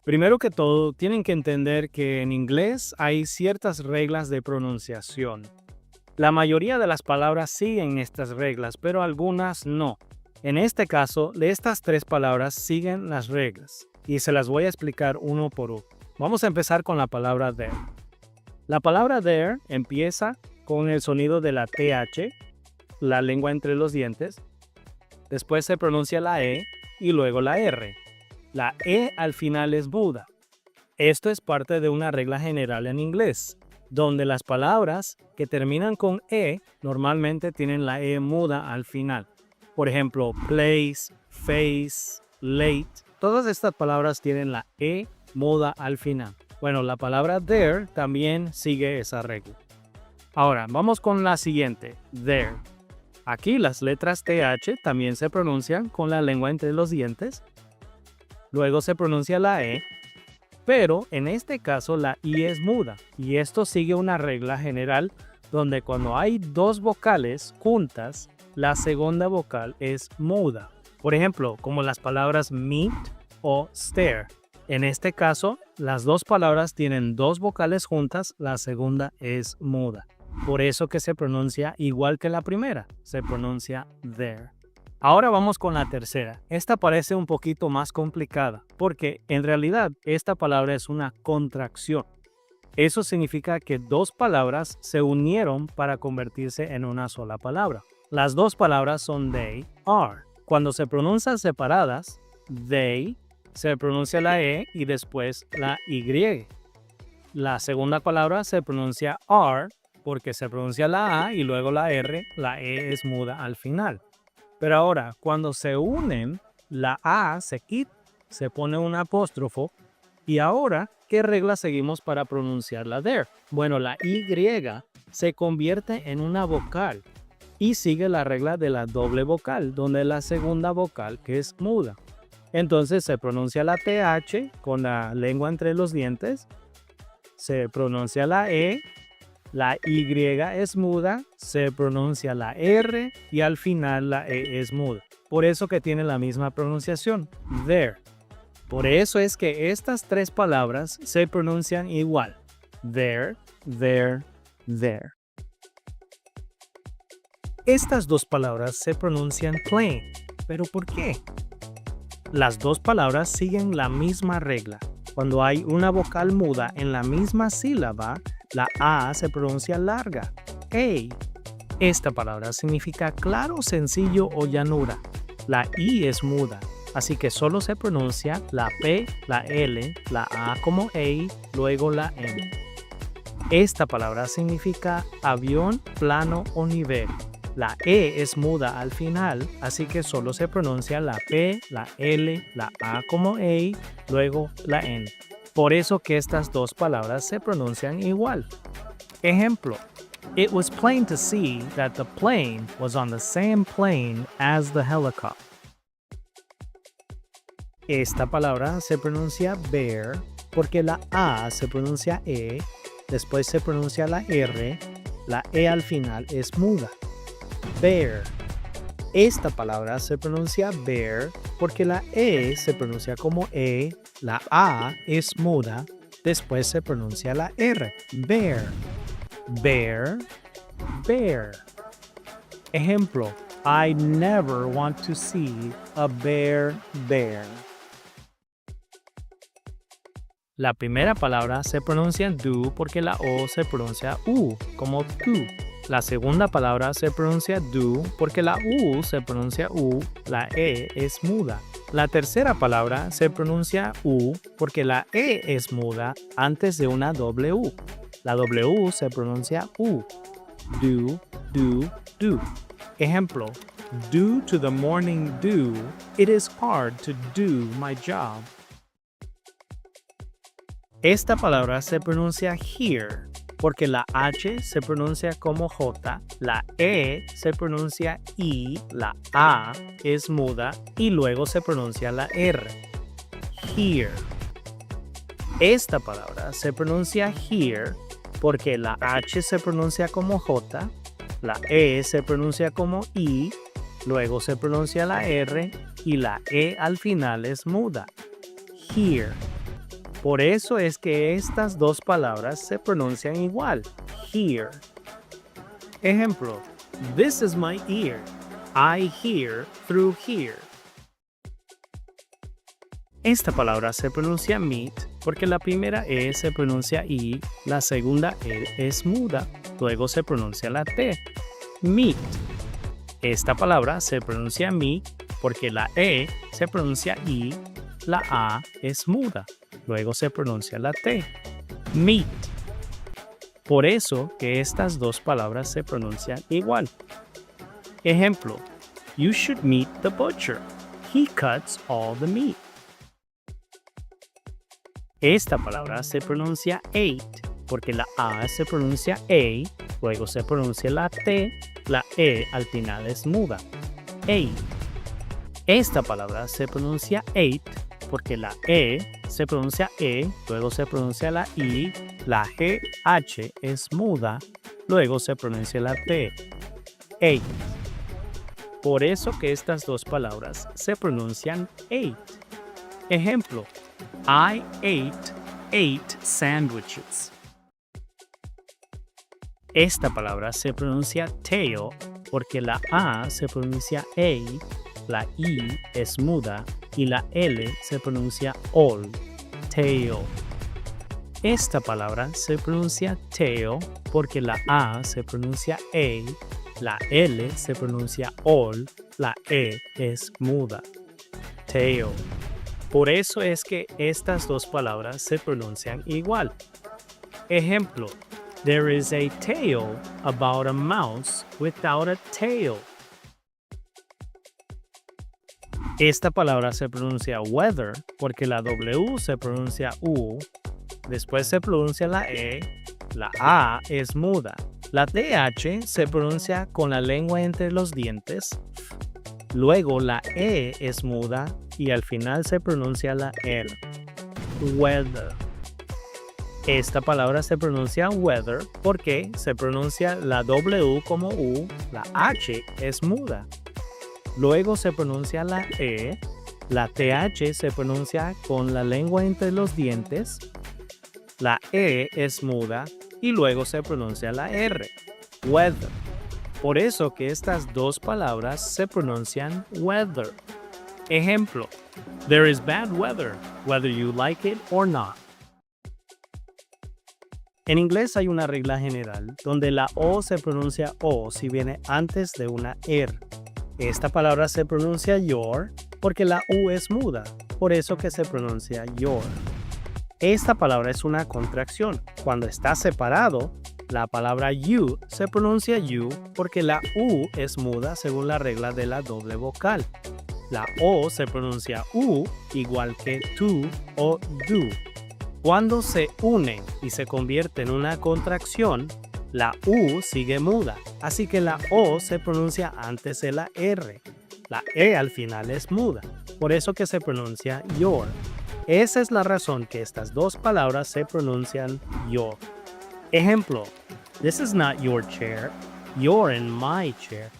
Primero que todo, tienen que entender que en inglés hay ciertas reglas de pronunciación. La mayoría de las palabras siguen estas reglas, pero algunas no. En este caso, de estas tres palabras siguen las reglas, y se las voy a explicar uno por uno. Vamos a empezar con la palabra there. La palabra there empieza con el sonido de la TH, la lengua entre los dientes. Después se pronuncia la E y luego la R. La E al final es muda. Esto es parte de una regla general en inglés, donde las palabras que terminan con E normalmente tienen la E muda al final. Por ejemplo, place, face, late. Todas estas palabras tienen la E muda al final. Bueno, la palabra there también sigue esa regla. Ahora, vamos con la siguiente, there. Aquí las letras TH también se pronuncian con la lengua entre los dientes. Luego se pronuncia la E, pero en este caso la I es muda. Y esto sigue una regla general donde cuando hay dos vocales juntas, la segunda vocal es muda. Por ejemplo, como las palabras meet o stare. En este caso, las dos palabras tienen dos vocales juntas, la segunda es muda. Por eso que se pronuncia igual que la primera, se pronuncia there. Ahora vamos con la tercera. Esta parece un poquito más complicada, porque en realidad esta palabra es una contracción. Eso significa que dos palabras se unieron para convertirse en una sola palabra. Las dos palabras son they, are. Cuando se pronuncian separadas, they, se pronuncia la E y después la Y. La segunda palabra se pronuncia are porque se pronuncia la A y luego la R, la E es muda al final. Pero ahora, cuando se unen, la A se quita, se pone un apóstrofo. Y ahora, ¿qué regla seguimos para pronunciar la there? Bueno, la Y se convierte en una vocal y sigue la regla de la doble vocal, donde la segunda vocal que es muda. Entonces se pronuncia la TH con la lengua entre los dientes, se pronuncia la E, la Y es muda, se pronuncia la R y al final la E es muda. Por eso que tiene la misma pronunciación, there. Por eso es que estas tres palabras se pronuncian igual, there, there, there. Estas dos palabras se pronuncian plain, ¿pero por qué? Las dos palabras siguen la misma regla. Cuando hay una vocal muda en la misma sílaba, la A se pronuncia larga, A. Esta palabra significa claro, sencillo o llanura. La I es muda, así que solo se pronuncia la P, la L, la A como A, luego la N. Esta palabra significa avión, plano o nivel. La E es muda al final, así que solo se pronuncia la P, la L, la A como A, luego la N. Por eso que estas dos palabras se pronuncian igual. Ejemplo. It was plain to see that the plane was on the same plane as the helicopter. Esta palabra se pronuncia bear porque la A se pronuncia E, después se pronuncia la R, la E al final es muda. Bear. Esta palabra se pronuncia bear porque la E se pronuncia como E, la A es muda, después se pronuncia la R. Bear. Bear, bear. Ejemplo, I never want to see a bear bear. La primera palabra se pronuncia do porque la O se pronuncia U, como tú. La segunda palabra se pronuncia do porque la U se pronuncia U, la E es muda. La tercera palabra se pronuncia U porque la E es muda antes de una W. La W se pronuncia U. Do, do, do. Ejemplo, due to the morning dew, it is hard to do my job. Esta palabra se pronuncia here porque la H se pronuncia como J, la E se pronuncia I, la A es muda y luego se pronuncia la R. Here. Esta palabra se pronuncia here porque la H se pronuncia como J, la E se pronuncia como I, luego se pronuncia la R y la E al final es muda. Here. Por eso es que estas dos palabras se pronuncian igual. Hear. Ejemplo. This is my ear. I hear through here. Esta palabra se pronuncia meet porque la primera E se pronuncia I, la segunda E es muda, luego se pronuncia la T. Meet. Esta palabra se pronuncia me porque la E se pronuncia I, la A es muda, luego se pronuncia la T. Meet. Por eso que estas dos palabras se pronuncian igual. Ejemplo. You should meet the butcher. He cuts all the meat. Esta palabra se pronuncia ate porque la A se pronuncia A, luego se pronuncia la T, la E al final es muda. Ate. Esta palabra se pronuncia ate porque la E se pronuncia E, luego se pronuncia la I, la GH es muda, luego se pronuncia la T. Ate. Por eso que estas dos palabras se pronuncian ate. Ejemplo. I ate 8 sandwiches. Esta palabra se pronuncia tail porque la A se pronuncia A, la I es muda y la L se pronuncia all. Tail. Esta palabra se pronuncia tail porque la A se pronuncia A, la L se pronuncia all, la E es muda. Tail. Por eso es que estas dos palabras se pronuncian igual. Ejemplo. There is a tale about a mouse without a tail. Esta palabra se pronuncia weather porque la W se pronuncia U, después se pronuncia la E, la A es muda. La TH se pronuncia con la lengua entre los dientes, luego la E es muda y al final se pronuncia la L. Weather. Esta palabra se pronuncia weather porque se pronuncia la W como U, la H es muda. Luego se pronuncia la E, la TH se pronuncia con la lengua entre los dientes, la E es muda y luego se pronuncia la R. Weather. Por eso que estas dos palabras se pronuncian weather. Ejemplo. There is bad weather, whether you like it or not. En inglés hay una regla general donde la O se pronuncia O si viene antes de una R. Esta palabra se pronuncia your porque la U es muda, por eso que se pronuncia your. Esta palabra es una contracción. Cuando está separado, la palabra you se pronuncia you porque la U es muda según la regla de la doble vocal. La O se pronuncia U igual que to o do. Cuando se une y se convierte en una contracción, la U sigue muda, así que la O se pronuncia antes de la R. La E al final es muda, por eso que se pronuncia your. Esa es la razón que estas dos palabras se pronuncian your. Ejemplo, this is not your chair, you're in my chair.